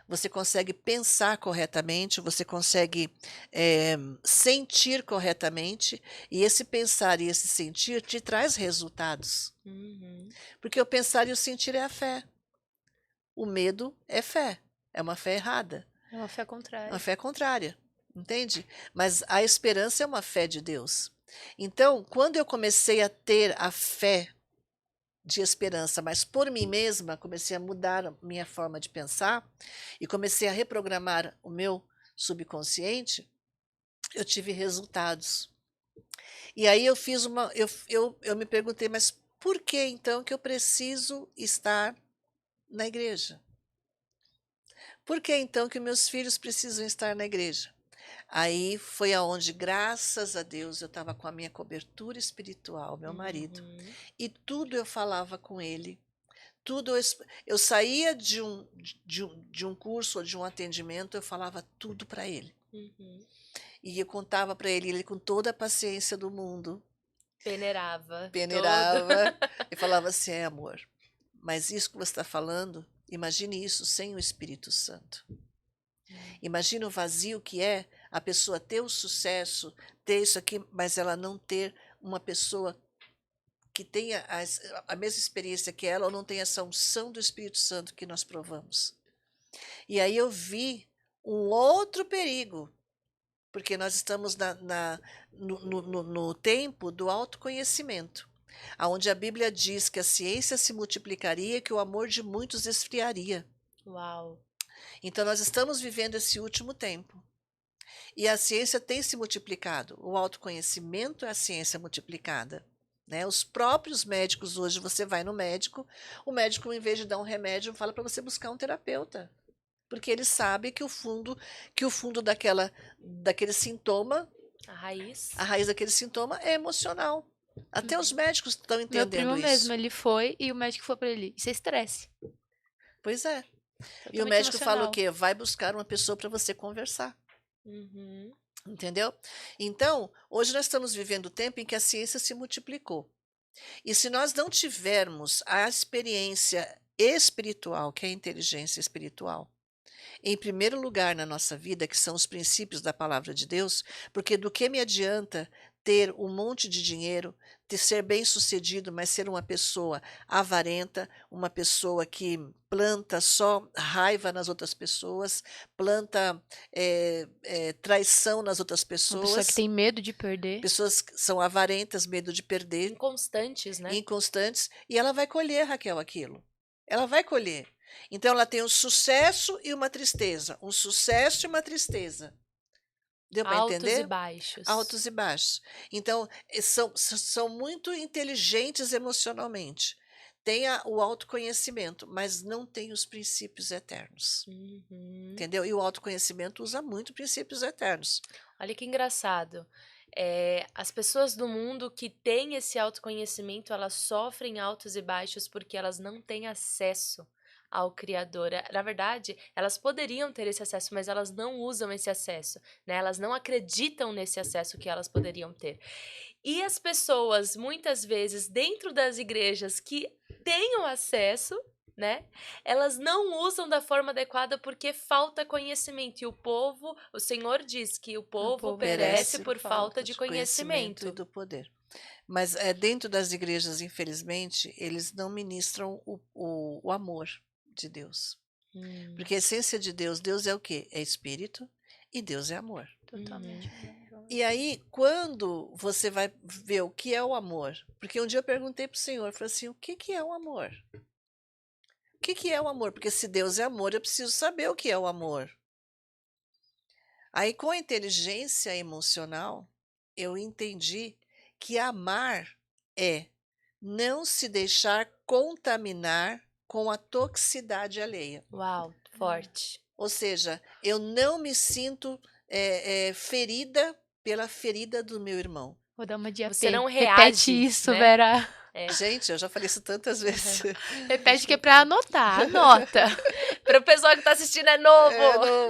você consegue pensar corretamente, você consegue sentir corretamente, e esse pensar e esse sentir te traz resultados. Uhum. Porque o pensar e o sentir é a fé. O medo é fé, é uma fé errada, É uma fé uma contrária. fé contrária, entende? Mas a esperança é uma fé de Deus. Então, quando eu comecei a ter a fé de esperança, mas por mim mesma, comecei a mudar a minha forma de pensar e comecei a reprogramar o meu subconsciente, eu tive resultados. E aí eu fiz eu me perguntei, mas por que então que eu preciso estar na igreja? Por que então que meus filhos precisam estar na igreja? Aí foi aonde, graças a Deus, eu estava com a minha cobertura espiritual, meu marido, Uhum. e tudo eu falava com ele. Tudo eu saía de um curso ou de um atendimento, eu falava tudo para ele. Uhum. E eu contava para ele, ele com toda a paciência do mundo, Peneirava todo. peneirava e falava assim: é amor, mas isso que você está falando, imagine isso sem o Espírito Santo. Imagina o vazio que é a pessoa ter o sucesso, ter isso aqui, mas ela não ter uma pessoa que tenha a mesma experiência que ela, ou não tenha essa unção do Espírito Santo que nós provamos. E aí eu vi um outro perigo, porque nós estamos no tempo do autoconhecimento, onde a Bíblia diz que a ciência se multiplicaria e que o amor de muitos esfriaria. Uau. Então nós estamos vivendo esse último tempo. E a ciência tem se multiplicado. O autoconhecimento é a ciência multiplicada. Né? Os próprios médicos, hoje você vai no médico, o médico, em vez de dar um remédio, fala para você buscar um terapeuta. Porque ele sabe que o fundo daquele sintoma, A raiz. a raiz daquele sintoma é emocional. Até os médicos estão Meu entendendo primo isso. mesmo, ele foi e o médico falou pra ele, isso é estresse. Pois é. E o Totalmente médico fala o emocional. quê? Vai buscar uma pessoa para você conversar. Uhum. Entendeu? Então, hoje nós estamos vivendo o tempo em que a ciência se multiplicou. E se nós não tivermos a experiência espiritual, que é a inteligência espiritual, em primeiro lugar na nossa vida, que são os princípios da palavra de Deus, porque do que me adianta ter um monte de dinheiro, ser bem-sucedido, mas ser uma pessoa avarenta, uma pessoa que planta só raiva nas outras pessoas, planta traição nas outras Uma pessoa que pessoas, tem medo de perder. pessoas que são avarentas, medo de perder, Inconstantes, né? inconstantes, e ela vai colher, Raquel, aquilo. Ela vai colher. Então ela tem um sucesso e uma tristeza, um sucesso e uma tristeza. Deu para Altos entender? e baixos. Altos e baixos. Então, são muito inteligentes emocionalmente. Tem o autoconhecimento, mas não tem os princípios eternos. Uhum. Entendeu? E o autoconhecimento usa muito princípios eternos. Olha que engraçado. As pessoas do mundo que têm esse autoconhecimento, elas sofrem altos e baixos porque elas não têm acesso ao Criador. Na verdade, elas poderiam ter esse acesso, mas elas não usam esse acesso, né? Elas não acreditam nesse acesso que elas poderiam ter. E as pessoas, muitas vezes, dentro das igrejas que têm o acesso, né? Elas não usam da forma adequada porque falta conhecimento. E o Senhor diz que o povo perece por falta de conhecimento. E do poder. Mas dentro das igrejas, infelizmente, eles não ministram o amor de Deus. Porque a essência de Deus, Deus é o quê? É espírito e Deus é amor. Totalmente. E aí, quando você vai ver o que é o amor, porque um dia eu perguntei para o Senhor, falei assim, o que é o amor? O que é o amor? Porque se Deus é amor, eu preciso saber o que é o amor. Aí, com a inteligência emocional, eu entendi que amar é não se deixar contaminar com a toxicidade alheia. Uau, forte. Ou seja, eu não me sinto ferida pela ferida do meu irmão. Vou dar uma de AP. Você não Repete reage, isso, né? Vera. Gente, eu já falei isso tantas vezes. Repete que é pra anotar. Anota. Para o pessoal que tá assistindo é novo.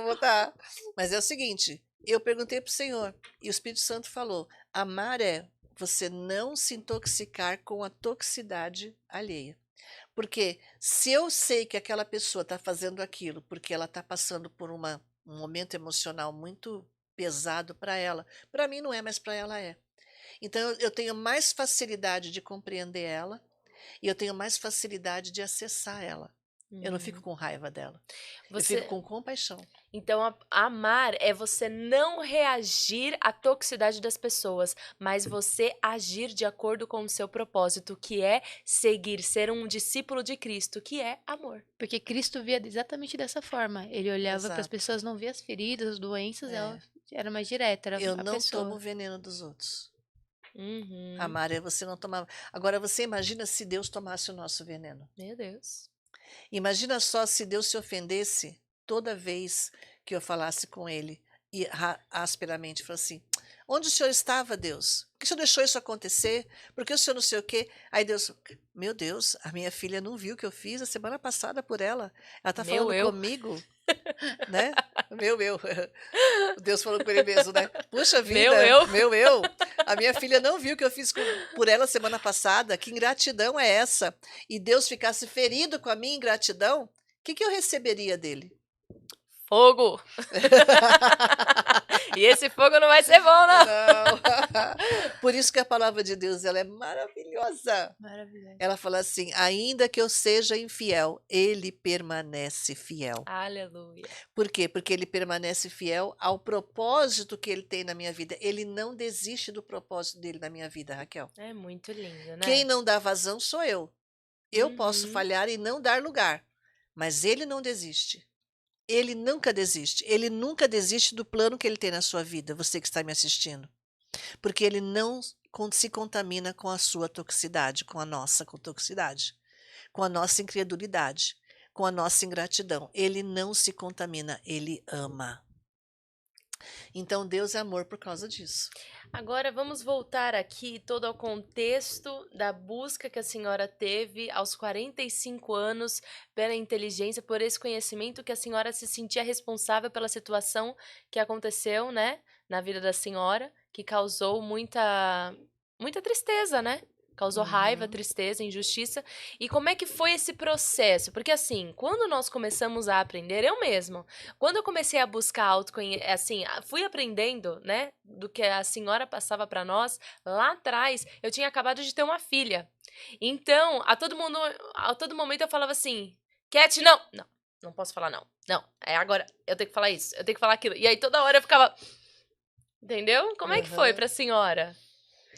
Não, tá. Mas é o seguinte, eu perguntei para o Senhor, e o Espírito Santo falou: amar é você não se intoxicar com a toxicidade alheia. Porque se eu sei que aquela pessoa está fazendo aquilo porque ela está passando por um momento emocional muito pesado para mim não é, mas para ela é. Então eu tenho mais facilidade de compreender ela e eu tenho mais facilidade de acessar ela. Eu não fico Uhum. com raiva dela. Eu Você, fico com compaixão. então, amar é você não reagir à toxicidade das pessoas, mas você agir de acordo com o seu propósito, que é seguir, ser um discípulo de Cristo, que é amor. Porque Cristo via exatamente dessa forma. Ele olhava para as Exato. pessoas, não via as feridas, as doenças, É. ela era mais direta, era Eu a não tomo o pessoa. veneno dos outros. Uhum. Amar é você não tomar. Agora você imagina se Deus tomasse o nosso veneno. Meu Deus. Imagina só se Deus se ofendesse toda vez que eu falasse com ele e asperamente falasse assim: onde o senhor estava, Deus? Por que o senhor deixou isso acontecer? Por que o senhor não sei o quê? Aí Deus, meu Deus, a minha filha não viu o que eu fiz a semana passada por ela. Ela está Meu falando eu. comigo, né? Meu eu. Deus falou com ele mesmo, né? Puxa vida, Meu eu. eu. A minha filha não viu o que eu fiz por ela semana passada. Que ingratidão é essa? E Deus ficasse ferido com a minha ingratidão, o que eu receberia dele? Fogo. E esse fogo não vai ser bom, não. Não. Por isso que a palavra de Deus ela é maravilhosa. Maravilhoso. Ela fala assim: ainda que eu seja infiel, ele permanece fiel. Aleluia. Por quê? Porque ele permanece fiel ao propósito que ele tem na minha vida. Ele não desiste do propósito dele na minha vida, Raquel. É muito lindo, né? Quem não dá vazão sou eu. Eu posso Uhum. falhar e não dar lugar, mas ele não desiste. Ele nunca desiste. Ele nunca desiste do plano que ele tem na sua vida, você que está me assistindo. Porque ele não se contamina com a sua toxicidade, com a nossa toxicidade, com a nossa incredulidade, com a nossa ingratidão. Ele não se contamina, ele ama. Então Deus é amor por causa disso. Agora vamos voltar aqui todo ao contexto da busca que a senhora teve aos 45 anos pela inteligência, por esse conhecimento que a senhora se sentia responsável pela situação que aconteceu, né, na vida da senhora, que causou muita tristeza, né? Causou raiva, Uhum. tristeza, injustiça. E como é que foi esse processo? Porque assim, quando nós começamos a aprender, eu mesmo, quando eu comecei a buscar autoconhecimento, assim, fui aprendendo, né, do que a senhora passava para nós, lá atrás, eu tinha acabado de ter uma filha. Então, a todo momento eu falava assim: Cat, não posso falar não. Não, agora eu tenho que falar isso, eu tenho que falar aquilo. E aí toda hora eu ficava, entendeu? Como é que foi Uhum. pra senhora?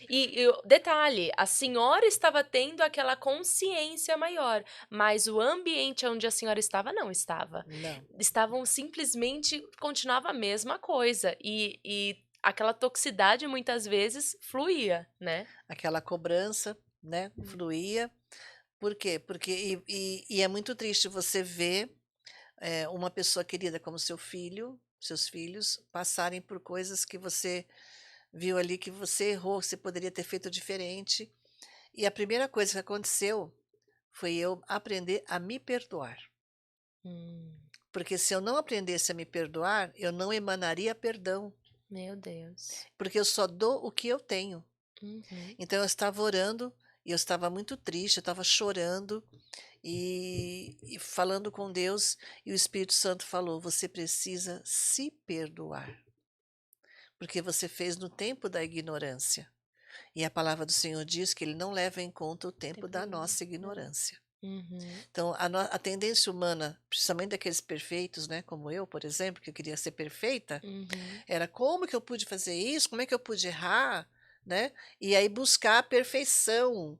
E detalhe, a senhora estava tendo aquela consciência maior, mas o ambiente onde a senhora estava não estava. Não. Estavam simplesmente, continuava a mesma coisa. E aquela toxicidade muitas vezes fluía, né? Aquela cobrança, né, fluía. Por quê? Porque e é muito triste você ver uma pessoa querida como seus filhos, passarem por coisas que você viu ali que você errou, você poderia ter feito diferente. E a primeira coisa que aconteceu foi eu aprender a me perdoar. Hum, Porque se eu não aprendesse a me perdoar, eu não emanaria perdão. meu Deus. Porque eu só dou o que eu tenho. Uhum. Então eu estava orando e eu estava muito triste, eu estava chorando e falando com Deus, e o Espírito Santo falou: você precisa se perdoar, porque você fez no tempo da ignorância. E a palavra do Senhor diz que ele não leva em conta o tempo da nossa ignorância. Uhum. Então, a tendência humana, principalmente daqueles perfeitos, né, como eu, por exemplo, que eu queria ser perfeita, Uhum. era como que eu pude fazer isso, como é que eu pude errar, né? E aí buscar a perfeição.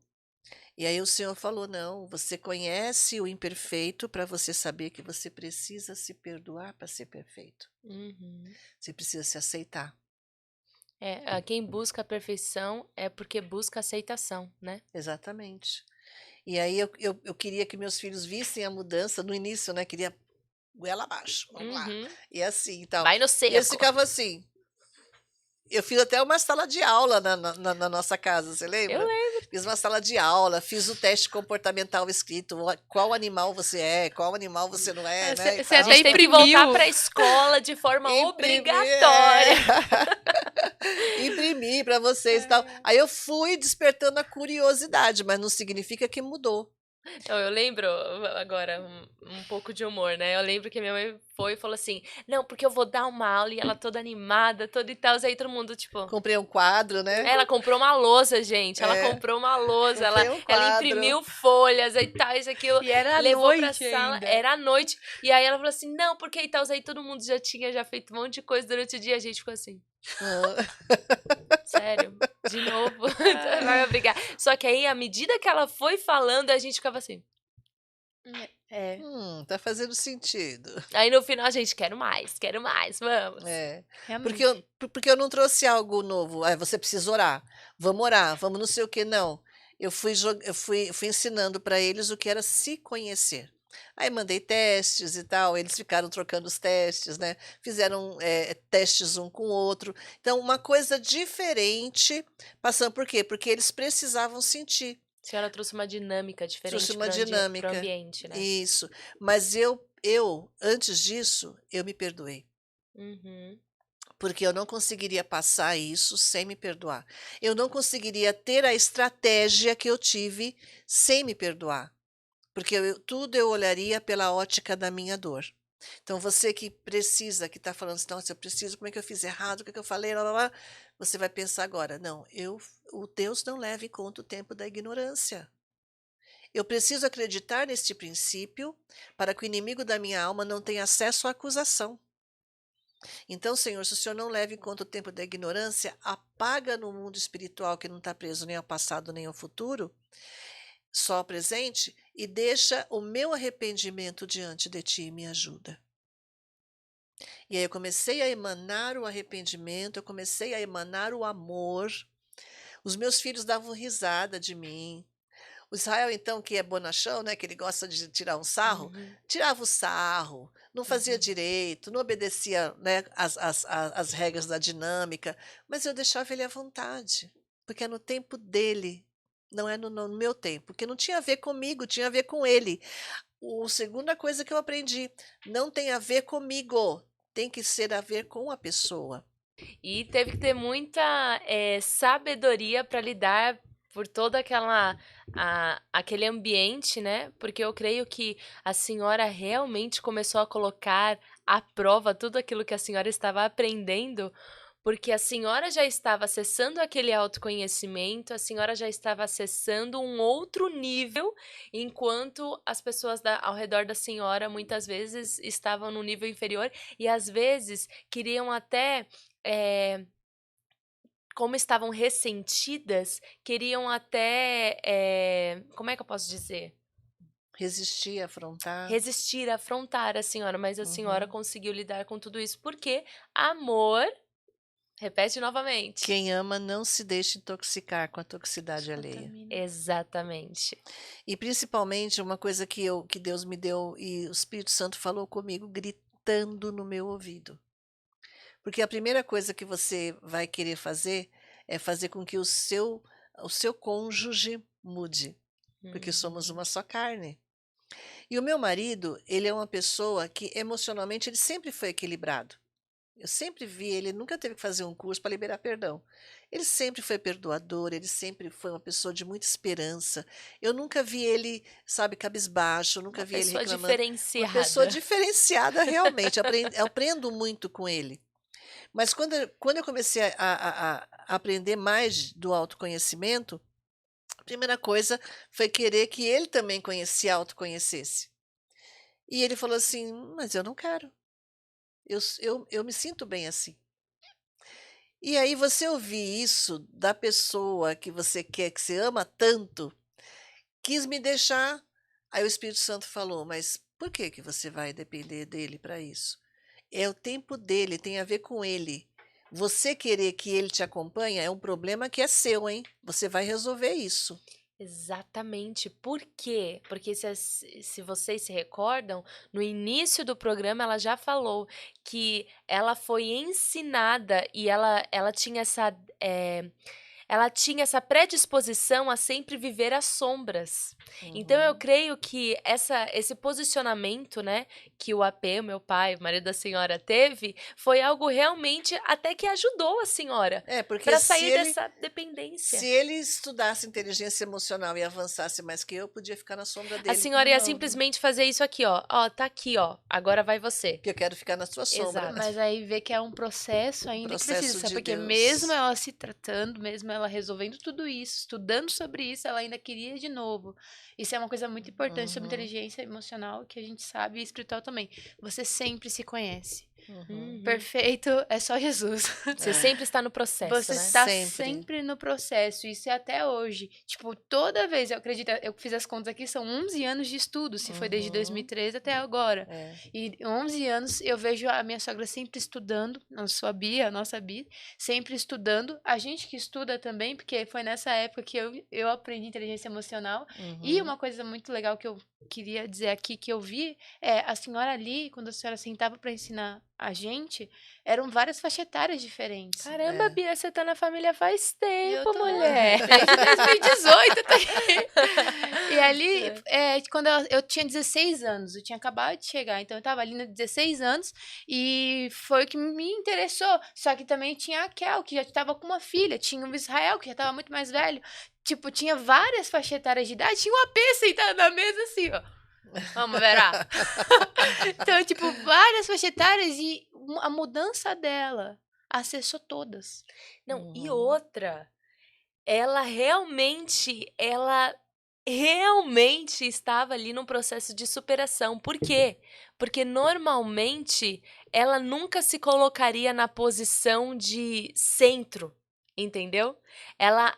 E aí o Senhor falou: não, você conhece o imperfeito para você saber que você precisa se perdoar para ser perfeito. Uhum. Você precisa se aceitar. Quem busca a perfeição é porque busca aceitação, né? Exatamente. E aí eu queria que meus filhos vissem a mudança no início, né? Queria goela abaixo, vamos lá. Uhum. E assim e tal. Vai no E eles seco. ficavam assim. Eu fiz até uma sala de aula na nossa casa, você lembra? Eu lembro. fiz uma sala de aula, fiz o teste comportamental escrito, qual animal você é, qual animal você não é, né? Você A até gente teve que imprimiu. voltar pra escola de forma Imprimir, obrigatória. Imprimir para vocês e tal. Aí eu fui despertando a curiosidade, mas não significa que mudou. Então, eu lembro, agora, um pouco de humor, né? Eu lembro que minha mãe foi e falou assim: não, porque eu vou dar uma aula e ela toda animada, toda e tal. Aí todo mundo, tipo. Comprei um quadro, né? Ela comprou uma lousa, gente. Ela É, comprou uma lousa. comprei um Ela quadro. imprimiu folhas e tal, isso, aquilo. E era à Levou pra noite sala. ainda. Era à noite. E aí ela falou assim: não, porque e tal. Aí todo mundo já tinha feito um monte de coisa durante o dia. A gente ficou assim. Sério? De novo? Vai me brigar. Só que aí, à medida que ela foi falando, a gente ficava assim. É, Tá fazendo sentido. Aí no final a gente, quero mais, vamos. É. realmente. Porque eu não trouxe algo novo. Você precisa orar, vamos não sei o que, não. Eu fui ensinando para eles o que era se conhecer. Aí mandei testes e tal, eles ficaram trocando os testes, né? Fizeram testes um com o outro. Então, uma coisa diferente, passando por quê? Porque eles precisavam sentir. A senhora trouxe uma dinâmica Trouxe diferente uma pro dinâmica. ambiente, né? Isso. Mas antes disso, eu me perdoei. Uhum. Porque eu não conseguiria passar isso sem me perdoar. Eu não conseguiria ter a estratégia que eu tive sem me perdoar. Porque tudo eu olharia pela ótica da minha dor. Então, você que precisa, que está falando assim, nossa, eu preciso, como é que eu fiz errado, o que é que eu falei, blá, blá, blá, você vai pensar agora, não, o Deus não leva em conta o tempo da ignorância. Eu preciso acreditar neste princípio para que o inimigo da minha alma não tenha acesso à acusação. Então, Senhor, se o Senhor não leva em conta o tempo da ignorância, apaga no mundo espiritual que não está preso nem ao passado nem ao futuro, só ao presente, e deixa o meu arrependimento diante de Ti e me ajuda. E aí eu comecei a emanar o arrependimento, eu comecei a emanar o amor. Os meus filhos davam risada de mim. O Israel, então, que é bonachão, né, que ele gosta de tirar um sarro, Uhum. tirava o sarro, não fazia Uhum. direito, não obedecia, né, as regras da dinâmica, mas eu deixava ele à vontade, porque é no tempo dele, não é no meu tempo, porque não tinha a ver comigo, tinha a ver com ele. A segunda coisa que eu aprendi, não tem a ver comigo, tem que ser a ver com a pessoa. E teve que ter muita sabedoria para lidar por toda aquele ambiente, né? Porque eu creio que a senhora realmente começou a colocar à prova tudo aquilo que a senhora estava aprendendo, porque a senhora já estava acessando aquele autoconhecimento, a senhora já estava acessando um outro nível, enquanto as pessoas ao redor da senhora muitas vezes estavam no nível inferior e às vezes queriam até. Como estavam ressentidas, queriam até. Como é que eu posso dizer? Resistir, afrontar. Resistir, afrontar a senhora, mas a senhora Uhum. conseguiu lidar com tudo isso porque amor. Repete novamente. Quem ama não se deixa intoxicar com a toxicidade alheia. Exatamente. E principalmente uma coisa que Deus me deu e o Espírito Santo falou comigo gritando no meu ouvido. Porque a primeira coisa que você vai querer fazer é fazer com que o seu cônjuge mude, porque somos uma só carne. E o meu marido, ele é uma pessoa que emocionalmente ele sempre foi equilibrado. Eu sempre vi ele, nunca teve que fazer um curso para liberar perdão. Ele sempre foi perdoador, ele sempre foi uma pessoa de muita esperança. Eu nunca vi ele, sabe, cabisbaixo, eu nunca Uma vi ele pessoa reclamando. Uma pessoa diferenciada. diferenciada, realmente. Aprendo muito com ele. Mas quando eu comecei a aprender mais do autoconhecimento, a primeira coisa foi querer que ele também se autoconhecesse. E ele falou assim: mas eu não quero. Eu me sinto bem assim. E aí você ouvir isso da pessoa que você quer, que você ama tanto, quis me deixar. Aí o Espírito Santo falou: mas por que que você vai depender dele para isso? É o tempo dele, tem a ver com ele. Você querer que ele te acompanhe é um problema que é seu, hein? Você vai resolver isso. Exatamente. Por quê? Porque se vocês se recordam, no início do programa ela já falou que ela foi ensinada e ela tinha ela tinha essa predisposição a sempre viver às sombras. Então eu creio que esse posicionamento, né, que o AP, o meu pai, o marido da senhora, teve, foi algo realmente até que ajudou a senhora Porque para se sair ele, dessa dependência. se ele estudasse inteligência emocional e avançasse mais que eu, podia ficar na sombra dele. A senhora ia de novo. simplesmente fazer isso aqui, ó. Ó, tá aqui, ó. Agora vai você. Porque eu quero ficar na sua sombra. Exato. Mas aí vê que é um processo ainda que Processo precisa, de porque Deus. mesmo ela se tratando, mesmo ela resolvendo tudo isso, estudando sobre isso, ela ainda queria de novo. Isso é uma coisa muito importante sobre inteligência emocional, que a gente sabe, e espiritual também. Você sempre se conhece. Perfeito é só Jesus. Você sempre está no processo, Você né? está Sempre. sempre no processo, isso é até hoje. Tipo, toda vez, eu acredito, eu fiz as contas aqui, são 11 anos de estudo, se foi desde 2013 até agora. E 11 anos eu vejo a minha sogra sempre estudando, a nossa Bia, sempre estudando. A gente que estuda também, porque foi nessa época que eu aprendi inteligência emocional. E uma coisa muito legal que eu queria dizer aqui, que eu vi, é a senhora ali, quando a senhora sentava para ensinar a gente, eram várias faixas etárias diferentes. Caramba, Bia, você tá na família faz Eu tempo, tô mulher. Desde 2018 tá aqui. E ali, quando eu tinha 16 anos, eu tinha acabado de chegar, então eu tava ali nos 16 anos e foi o que me interessou. Só que também tinha a Kel, que já tava com uma filha, tinha o Israel, que já tava muito mais velho. Tipo, tinha várias faixas etárias de idade, tinha um AP sentado na mesa assim, ó. Vamos, Verá. Então, tipo, várias faixas etárias e a mudança dela acessou todas. Não, e outra, ela realmente estava ali num processo de superação. Por quê? Porque normalmente ela nunca se colocaria na posição de centro, entendeu?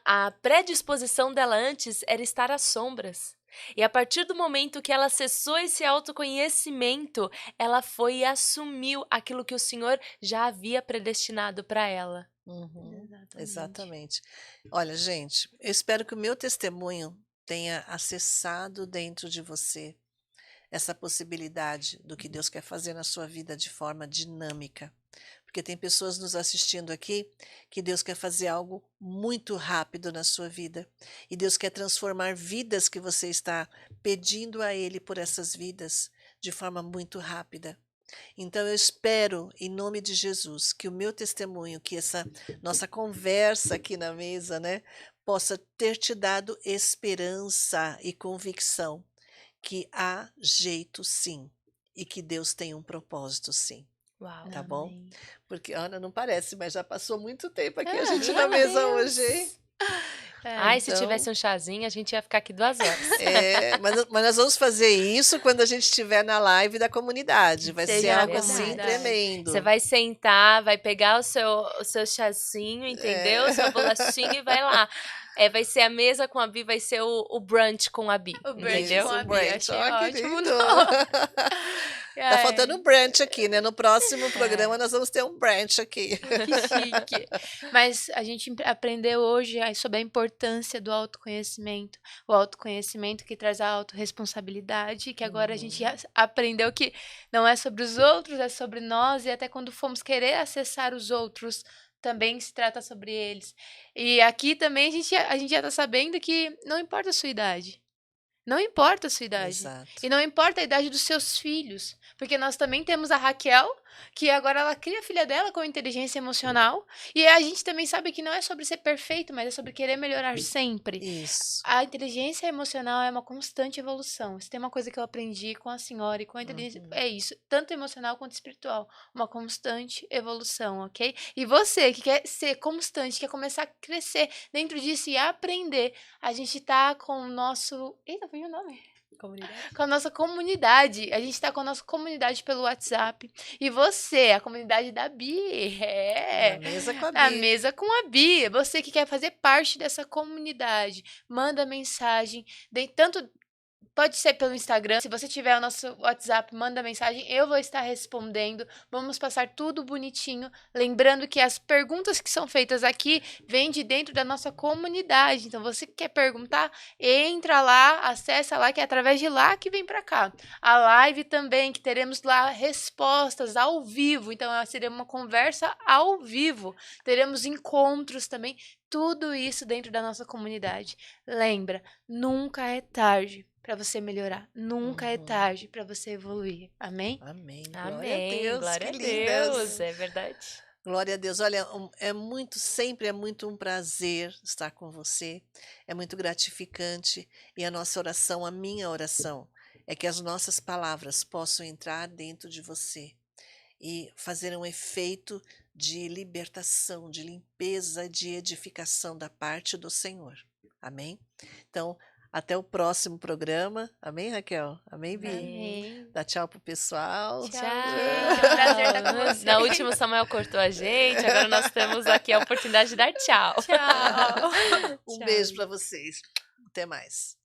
A predisposição dela antes era estar às sombras. E a partir do momento que ela acessou esse autoconhecimento, ela foi e assumiu aquilo que o Senhor já havia predestinado para ela. Exatamente. Olha, gente, eu espero que o meu testemunho tenha acessado dentro de você essa possibilidade do que Deus quer fazer na sua vida de forma dinâmica. Porque tem pessoas nos assistindo aqui que Deus quer fazer algo muito rápido na sua vida. E Deus quer transformar vidas que você está pedindo a Ele por essas vidas de forma muito rápida. Então eu espero, em nome de Jesus, que o meu testemunho, que essa nossa conversa aqui na mesa, né, possa ter te dado esperança e convicção que há jeito sim, e que Deus tem um propósito sim. Uau. Tá bom? Amém. Porque, Ana, não parece, mas já passou muito tempo aqui a Ah, gente meu na mesa Deus. hoje, hein? Ai, se então- tivesse um chazinho, a gente ia ficar aqui 2 horas. Mas nós vamos fazer isso quando a gente estiver na live da comunidade. Vai ser Seja algo na assim comunidade. tremendo. Você vai sentar, vai pegar o seu chazinho, entendeu? Sua bolachinha e vai lá. Vai ser a mesa com a Bi, vai ser o brunch com a Bi, O brunch entendeu? com a Bi, brunch, achei ó, que ótimo lindo. nome. Tá faltando um brunch aqui, né? No próximo programa nós vamos ter um brunch aqui. Que chique. Mas a gente aprendeu hoje sobre a importância do autoconhecimento. O autoconhecimento que traz a autorresponsabilidade, que agora a gente aprendeu que não é sobre os outros, é sobre nós, e até quando fomos querer acessar os outros, também se trata sobre eles. E aqui também a gente já tá sabendo que não importa a sua idade. Não importa a sua idade. Exato. E não importa a idade dos seus filhos. Porque nós também temos a Raquel, que agora ela cria a filha dela com inteligência emocional. E a gente também sabe que não é sobre ser perfeito, mas é sobre querer melhorar sempre. Isso. A inteligência emocional é uma constante evolução. Se tem uma coisa que eu aprendi com a senhora e com a inteligência, é isso. Tanto emocional quanto espiritual. Uma constante evolução, ok? E você que quer ser constante, quer começar a crescer dentro disso e aprender, a gente tá com o nosso... Eita, foi o nome? Comunidade. Com a nossa comunidade. A gente tá com a nossa comunidade pelo WhatsApp. E você, a comunidade da Bi. Na mesa com a Na Bi. mesa com a Bi. Você que quer fazer parte dessa comunidade, manda mensagem, tanto Pode ser pelo Instagram. Se você tiver o nosso WhatsApp, manda mensagem. Eu vou estar respondendo. Vamos passar tudo bonitinho. Lembrando que as perguntas que são feitas aqui vêm de dentro da nossa comunidade. Então, você que quer perguntar, entra lá, acessa lá, que é através de lá que vem para cá. A live também, que teremos lá respostas ao vivo. Então, seria uma conversa ao vivo. Teremos encontros também. Tudo isso dentro da nossa comunidade. Lembra, nunca é tarde para você melhorar. Nunca é tarde para você evoluir. Amém? Amém. Glória a Amém. Deus, Glória que a lindas. Deus. É verdade. Glória a Deus. Olha, sempre é muito um prazer estar com você. É muito gratificante. E a nossa oração, a minha oração, é que as nossas palavras possam entrar dentro de você e fazer um efeito de libertação, de limpeza, de edificação da parte do Senhor. Amém? Então, até o próximo programa. Amém, Raquel? Amém, Bi? Amém. Dá tchau pro pessoal. Tchau, Tchau. gente. É um prazer estar com vocês. Na última, o Samuel cortou a gente. Agora nós temos aqui a oportunidade de dar tchau. Tchau. Um Tchau. beijo para vocês. Até mais.